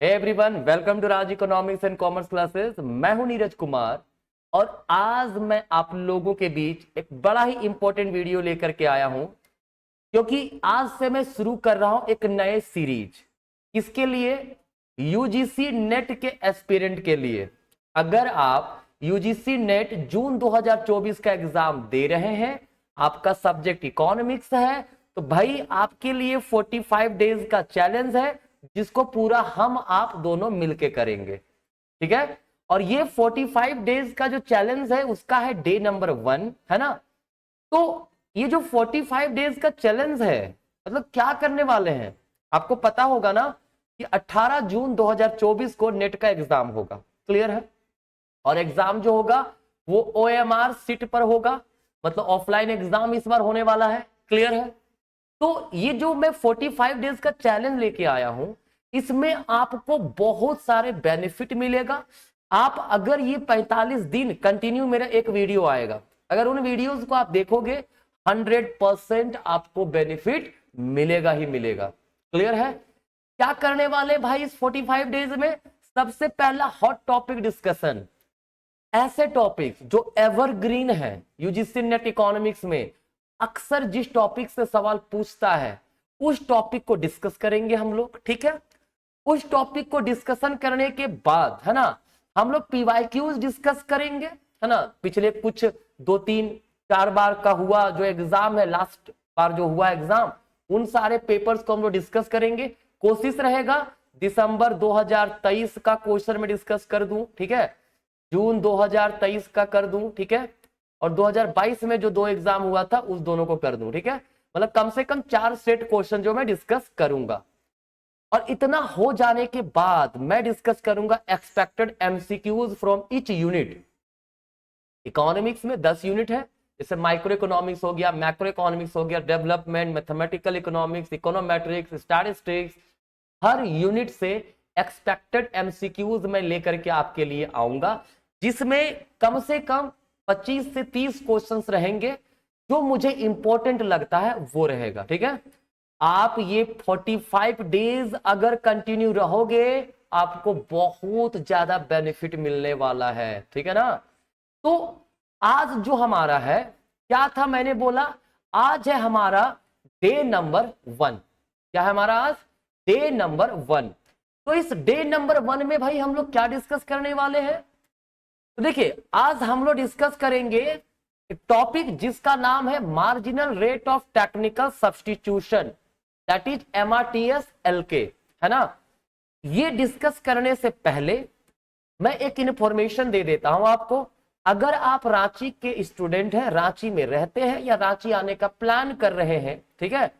Hey everyone, welcome to Raj economics and commerce classes. मैं हूं नीरज कुमार और आज मैं आप लोगों के बीच एक बड़ा ही इंपॉर्टेंट वीडियो लेकर के आया हूं, क्योंकि आज से मैं शुरू कर रहा हूं एक नए सीरीज। इसके लिए यूजीसी नेट के एस्पिरेंट के लिए, अगर आप यूजीसी नेट जून 2024 का एग्जाम दे रहे हैं, आपका सब्जेक्ट इकोनॉमिक्स है, तो भाई आपके लिए 45 डेज का चैलेंज है, जिसको पूरा हम आप दोनों मिलके करेंगे। ठीक है, और ये 45 डेज का जो चैलेंज है उसका है डे नंबर 1, है ना। तो ये जो 45 डेज का चैलेंज है, मतलब क्या करने वाले हैं, आपको पता होगा ना कि 18 जून 2024 को नेट का एग्जाम होगा। क्लियर है, और एग्जाम जो होगा वो OMR सीट पर होगा, मतलब ऑफलाइन एग्जाम इस बार होने वाला है। क्लियर है, तो ये जो मैं 45 डेज का चैलेंज लेके आया हूं, इसमें आपको बहुत सारे बेनिफिट मिलेगा। आप अगर ये 45 दिन कंटिन्यू, मेरा एक वीडियो आएगा, अगर उन वीडियोस को आप देखोगे 100% आपको बेनिफिट मिलेगा ही मिलेगा। क्लियर है, क्या करने वाले भाई इस 45 डेज में? सबसे पहला हॉट टॉपिक डिस्कशन, ऐसे टॉपिक्स जो एवरग्रीन है यूजीसी नेट इकोनॉमिक्स में, अक्सर जिस टॉपिक से सवाल पूछता है उस टॉपिक को डिस्कस करेंगे हम लोग। ठीक है, उस टॉपिक को डिस्कशन करने के बाद, है ना, हम लोग पीवाईक्यूज डिस्कस करेंगे, है ना। पिछले कुछ 2-3-4 बार का हुआ जो एग्जाम है, लास्ट बार जो हुआ एग्जाम, उन सारे पेपर्स को हम लोग डिस्कस करेंगे। कोशिश रहेगा दिसंबर 2023 का क्वेश्चन में डिस्कस कर दूं, ठीक है, जून 2023 का कर दूं, ठीक है, और 2022 में जो 2 एग्जाम हुआ था उस दोनों को कर दूं। ठीक है, मतलब कम से कम 4 सेट क्वेश्चन जो मैं डिस्कस करूंगा। और इतना हो जाने के बाद मैं डिस्कस करूंगा expected MCQs from each unit. Economics में 10 यूनिट है, जैसे माइक्रो इकोनॉमिक्स हो गया, मैक्रो इकोनॉमिक्स हो गया, development, mathematical economics, econometrics, statistics, हर यूनिट से एक्सपेक्टेड एमसीक्यूज मैं लेकर के आपके लिए आऊंगा, जिसमें कम से कम 25 से 30 क्वेश्चंस रहेंगे। जो मुझे इंपॉर्टेंट लगता है वो रहेगा। ठीक है, आप ये 45 डेज अगर कंटिन्यू रहोगे, आपको बहुत ज्यादा बेनिफिट मिलने वाला है। ठीक है ना। तो आज जो हमारा है, क्या था मैंने बोला, आज है हमारा डे नंबर 1। क्या है हमारा आज? Day number 1। तो इस डे नंबर 1 में भाई हम लोग क्या डिस्कस करने वाले हैं? तो देखिए, आज हम लोग डिस्कस करेंगे टॉपिक जिसका नाम है marginal rate of technical substitution, that is MRTS LK, है ना। ये डिस्कस करने से पहले मैं एक इंफॉर्मेशन दे देता हूं आपको। अगर आप रांची के स्टूडेंट हैं, रांची में रहते हैं या रांची आने का प्लान कर रहे हैं, ठीक है,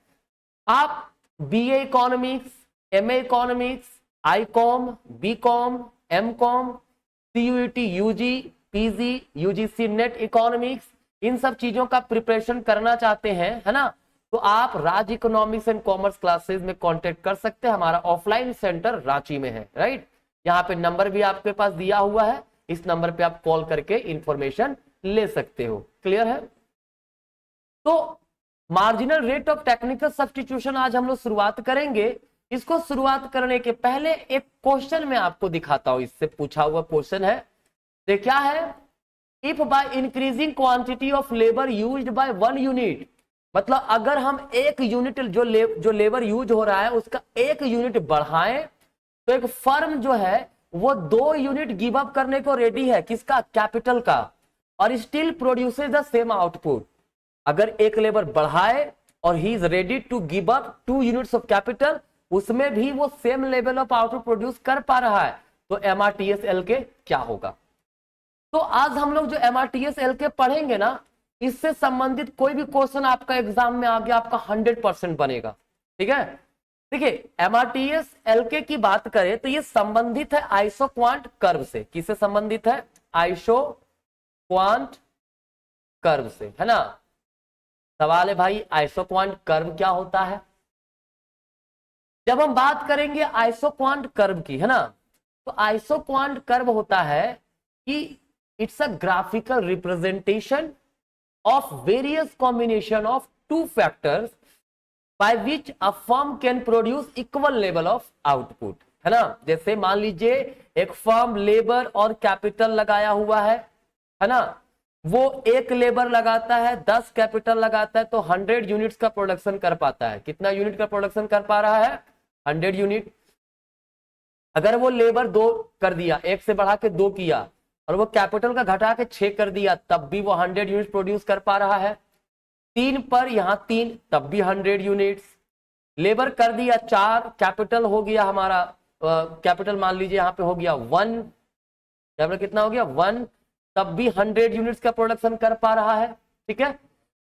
आप BA economics, MA economics, ICOM, BCOM, MCOM, CUET UG, PG, UGC net economics, इन सब चीजों का प्रिपरेशन करना चाहते हैं, है ना, तो आप राज इकोनॉमिक्स एंड कॉमर्स क्लासेस में कांटेक्ट कर सकते हैं। हमारा ऑफलाइन सेंटर रांची में है, राइट। यहाँ पे नंबर भी आपके पास दिया हुआ है, इस नंबर पे आप कॉल करके इंफॉर्मेशन ले सकते हो। क्लियर है। तो marginal rate of technical substitution आज हम लोग शुरुआत करेंगे। इसको शुरुआत करने के पहले एक क्वेश्चन मैं आपको दिखाता हूं, इससे पूछा हुआ क्वेश्चन है। ये क्या है? If by increasing quantity of labour used by 1 unit, मतलब अगर हम एक यूनिट जो लेबर यूज हो रहा है उसका 1 यूनिट बढ़ाएं, तो एक फर्म जो है वो 2 यूनिट गिव अप करने को रेडी है। किसका? कैपिटल का। और still produces the same output. अगर एक लेबर बढ़ाए और he is ready to give up 2 units of capital, उसमें भी वो same level of output produce कर पा रहा है, तो MRTS LK क्या होगा? तो आज हम लोग जो MRTS LK पढ़ेंगे ना, इससे संबंधित कोई भी क्वेश्चन आपका एग्जाम में आ गया, आपका 100% बनेगा। ठीक है, देखिए MRTS LK की बात करें तो ये संबंधित है आइसोक्वांट कर्व से। किससे संबंधित है? आइसोक्वांट कर्व से, है ना। सवाल है भाई, आइसोक्वांट कर्व क्या होता है? जब हम बात करेंगे आइसोक्वांट कर्व की, है ना, तो आइसोक्वांट कर्व होता है कि it's a graphical representation of various combination of 2 factors by which a firm can produce equal level of output। है ना। जैसे मान लीजिए एक फर्म लेबर और कैपिटल लगाया हुआ है ना। वो एक लेबर लगाता है, 10 कैपिटल लगाता है, तो 100 यूनिट्स का प्रोडक्शन कर पाता है। कितना यूनिट का प्रोडक्शन कर पा रहा है? 100 यूनिट। अगर वो लेबर 2 कर दिया, एक से बढ़ा के 2 किया, और वो कैपिटल का घटा के 6 कर दिया, तब भी वो 100 यूनिट प्रोड्यूस कर पा रहा है। 3 पर यहां 3, तब भी 100 यूनिट्स। लेबर कर दिया 4, कैपिटल हो गया हमारा, कैपिटल मान लीजिए यहां पे हो गया 1, कैपिटल कितना हो गया 1, तब भी 100 यूनिट्स का प्रोडक्शन कर पा रहा है। ठीक है,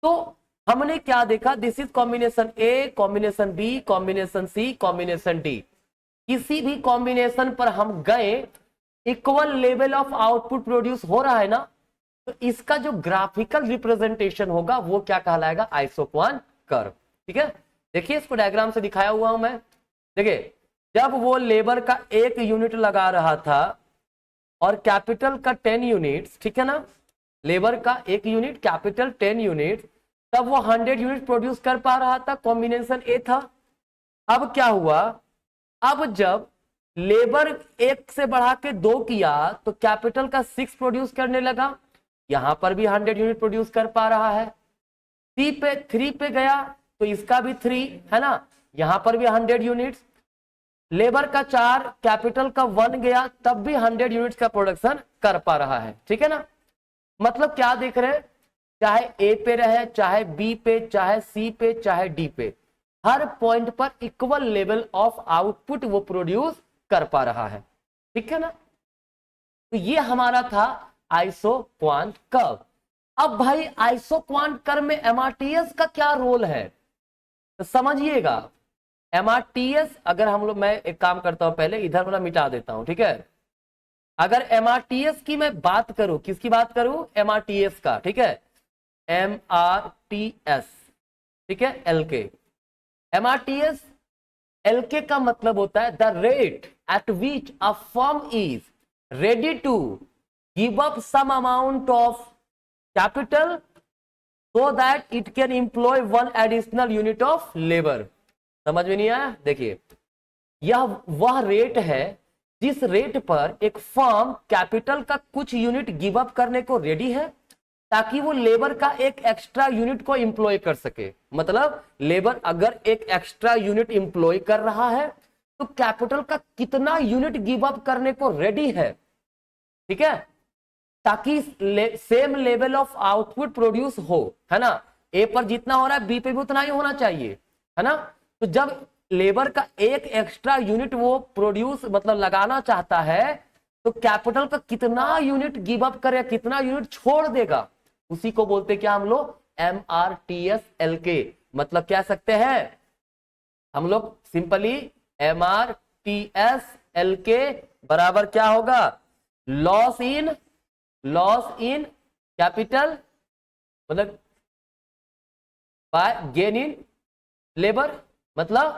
तो हमने क्या देखा? This is combination A, combination B, combination C, combination D. किसी भी कॉम्बिनेशन पर हम गए, equal level of output produce हो रहा है ना, तो इसका जो ग्राफिकल रिप्रेजेंटेशन होगा वो क्या कहलाएगा? आइसोक्वान कर्व। ठीक है, देखिए इसको डायग्राम से दिखाया हुआ हूं मैं। देखिए जब वो लेबर का 1 यूनिट लगा रहा था और कैपिटल का 10 यूनिट्स, ठीक है ना, लेबर का 1 यूनिट, कैपिटल 10 यूनिट, तब वो 100 यूनिट प्रोड्यूस कर पा रहा था, कॉम्बिनेशन ए था। अब क्या हुआ? अब जब लेबर 1 से बढ़ा के 2 किया, तो कैपिटल का 6 प्रोड्यूस करने लगा, यहां पर भी 100 यूनिट प्रोड्यूस कर पा रहा है। 3 पे गया तो इसका भी 3 है ना, यहां पर भी 100 यूनिट्स। लेबर का 4, कैपिटल का 1 गया, तब भी 100 यूनिट्स का प्रोडक्शन कर पा रहा है। ठीक है ना, मतलब क्या देख रहे हैं? चाहे ए पे रहे, चाहे बी पे, चाहे सी पे, चाहे डी पे, हर पॉइंट पर इक्वल लेवल ऑफ आउटपुट वो प्रोड्यूस कर पा रहा है। ठीक है ना, तो ये हमारा था आइसोक्वांट कर्व। अब भाई आइसोक्वांट कर्व में एमआरटीएस का क्या रोल है, तो समझिएगा। एमआरटीएस, अगर हम लोग, मैं एक काम करता हूं, पहले इधर वाला मिटा देता हूं, ठीक है। अगर एमआरटीएस की मैं बात करूं, किसकी बात करूं? एमआरटीएस का, ठीक है, एमआरटीएस, ठीक है, एलके। एमआरटीएस एलके का मतलब होता है the rate at which a firm is ready to give up some amount of capital so that it can employ 1 additional unit of labor। समझ में नहीं आया? देखिए यह वह रेट है जिस रेट पर एक फर्म कैपिटल का कुछ यूनिट गिव अप करने को रेडी है, ताकि वो लेबर का एक एक्स्ट्रा यूनिट को इंप्लॉय कर सके। मतलब लेबर अगर एक एक्स्ट्रा यूनिट इंप्लॉय कर रहा है, तो कैपिटल का कितना यूनिट गिव अप करने को रेडी है, ठीक है, ताकि same level of output produce हो, है ना। ए पर जितना हो रहा है बी पे भी उतना ही होना चाहिए, है ना। तो जब लेबर का एक एक्स्ट्रा यूनिट वो प्रोड्यूस मतलब लगाना चाहता है, तो कैपिटल का कितना यूनिट गिव अप करे, कितना यूनिट छोड़ देगा, उसी को बोलते क्या हम लोग? MRTS LK. मतलब कह सकते हैं हम लोग सिंपली एमआरटीएस एलके बराबर क्या होगा? लॉस इन कैपिटल मतलब बाय गेन इन लेबर। मतलब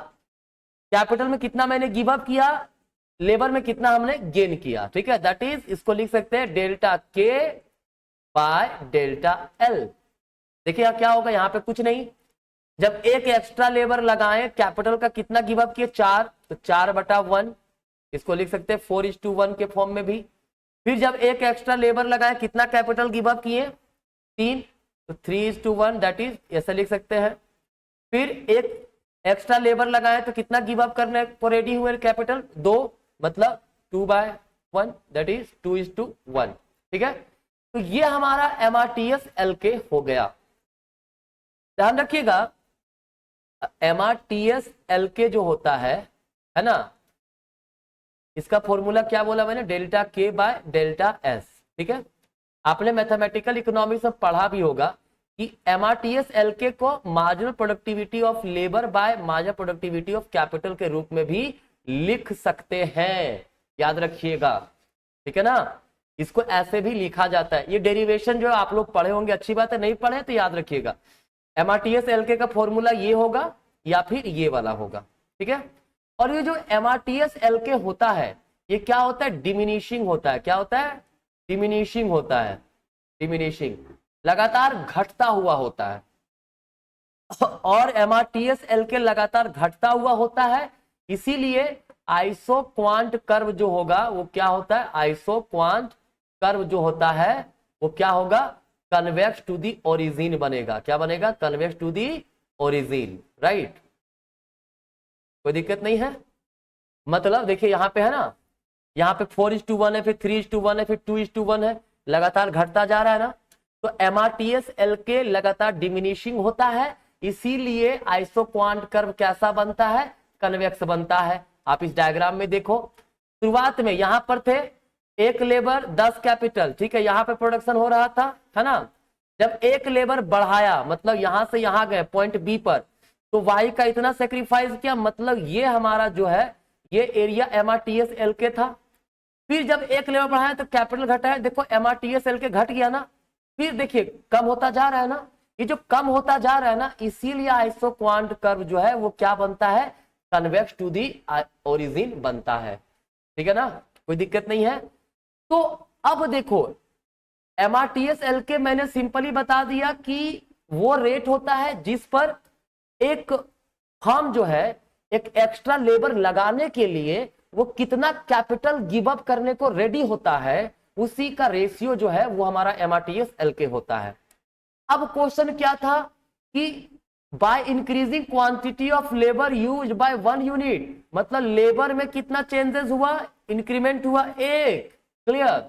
कैपिटल में कितना मैंने गिव अप किया, लेबर में कितना हमने गेन किया। ठीक है, दैट इज, इसको लिख सकते हैं डेल्टा के बाय डेल्टा एल। देखिए क्या होगा, यहां पे कुछ नहीं, जब एक एक्स्ट्रा लेबर लगाएं, कैपिटल का कितना गिव अप किए? 4, तो 4/1, इसको लिख सकते हैं 4:1 के फॉर्म में भी। फिर जब एक एक्स्ट्रा लेबर लगाए, कितना कैपिटल गिव अप किए? 3, तो 3:1, दैट इज, ऐसे लिख सकते हैं। फिर एक एक्स्ट्रा लेबर लगाए तो कितना गिव अप करने को रेडी हुए? कैपिटल 2, मतलब 2/1, दैट इज 2:1। ठीक है, तो ये हमारा एमआरटीएस एलके हो गया। ध्यान रखिएगा, एमआरटीएस एलके जो होता है ना, इसका फॉर्मूला क्या बोला मैंने? डेल्टा के बाय डेल्टा एस। ठीक है, आपने मैथमेटिकल इकोनॉमिक्स में पढ़ा भी होगा कि एमआरटीएस एलके को marginal productivity of labour by marginal productivity of capital के रूप में भी लिख सकते हैं, याद रखिएगा। ठीक है ना, इसको ऐसे भी लिखा जाता है। ये डेरिवेशन जो आप लोग पढ़े होंगे, अच्छी बात है, नहीं पढ़े तो याद रखिएगा। एमआरटीएस एलके का फॉर्मूला ये होगा या फिर ये वाला होगा। ठीक है, और ये जो एमआरटीएस एलके होता है, ये क्या होता है? डिमिनिशिंग होता है। क्या होता है? डिमिनिशिंग होता है। डिमिनिशिंग, लगातार घटता हुआ होता है। और एमआरटीएस एलके लगातार घटता हुआ होता है, इसीलिए आइसोक्वांट कर्व जो होगा वो क्या होता है, आइसोक्वांट कर्व जो होता है वो क्या होगा, कन्वेक्स टू दी ओरिजिन बनेगा। क्या बनेगा, convex to the origin, right. कोई दिक्कत नहीं है। मतलब देखिए यहां पे है ना, यहाँ पे 4:1 है, फिर 3:1 है, फिर 2:1 है, लगातार घटता जा रहा है ना। तो MRTS LK लगातार डिमिनिशिंग होता है, इसीलिए आइसोक्वांट कर्व कैसा बनता है, कन्वेक्स बनता है। आप इस डायग्राम में देखो, शुरुआत में यहां पर थे 1 लेबर 10 कैपिटल, ठीक है, यहां पे प्रोडक्शन हो रहा था, है ना। जब 1 लेबर बढ़ाया, मतलब यहां से यहां गए पॉइंट बी पर, तो वाई का इतना सेक्रीफाइस किया, मतलब ये हमारा जो है ये एरिया MRTS LK था। फिर जब 1 लेवल बढ़ाया तो कैपिटल घटा है, देखो MRTS LK घट गया ना। फिर देखिए कम होता जा रहा है ना, ये जो कम होता जा रहा है ना, इसीलिए आइसोक्वांट कर्व जो है वो क्या बनता है, कन्वेक्स टू दी ओरिजिन बनता है, ठीक है ना, कोई दिक्कत नहीं है। तो अब देखो MRTS LK मैंने सिंपली बता दिया कि वो रेट होता है जिस पर एक फर्म जो है एक एक्स्ट्रा लेबर लगाने के लिए वो कितना कैपिटल गिव अप करने को रेडी होता है, उसी का रेशियो जो है वो हमारा MRTS LK होता है। अब क्वेश्चन क्या था कि by increasing quantity of labour use by 1 unit, मतलब लेबर में कितना चेंजेस हुआ, इंक्रीमेंट हुआ 1, clear.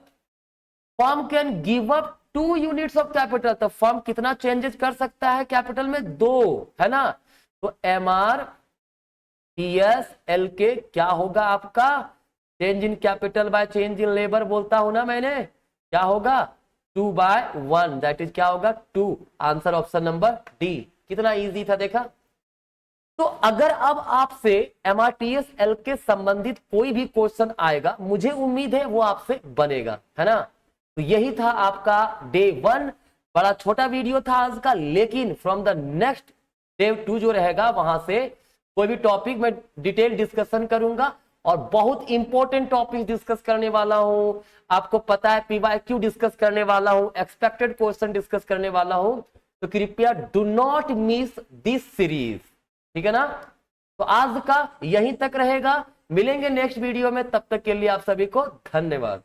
Firm can give up 2 units of capital, तो फर्म कितना चेंजेस कर सकता है कैपिटल में, 2, है ना। तो MRTS LK क्या होगा आपका, change in capital by change in labour बोलता हूं ना मैंने, क्या होगा 2/1, दैट इज क्या होगा 2। Answer option number D. कितना इजी था देखा। तो अगर अब आपसे MRTS LK संबंधित कोई भी क्वेश्चन आएगा, मुझे उम्मीद है वो आपसे बनेगा, है ना। तो यही था आपका डे 1, बड़ा छोटा वीडियो था आज का, लेकिन फ्रॉम द नेक्स्ट डे 2 जो रहेगा वहां से कोई भी टॉपिक मैं डिटेल डिस्कशन करूंगा, और बहुत इंपॉर्टेंट टॉपिक डिस्कस करने वाला हूं। आपको पता है PYQ डिस्कस करने वाला हूं, एक्सपेक्टेड क्वेश्चन डिस्कस करने वाला हूं, तो कृपया do not miss this series, ठीक है ना। तो आज का यहीं तक रहेगा, मिलेंगे नेक्स्ट वीडियो में, तब तक के लिए आप सभी को धन्यवाद।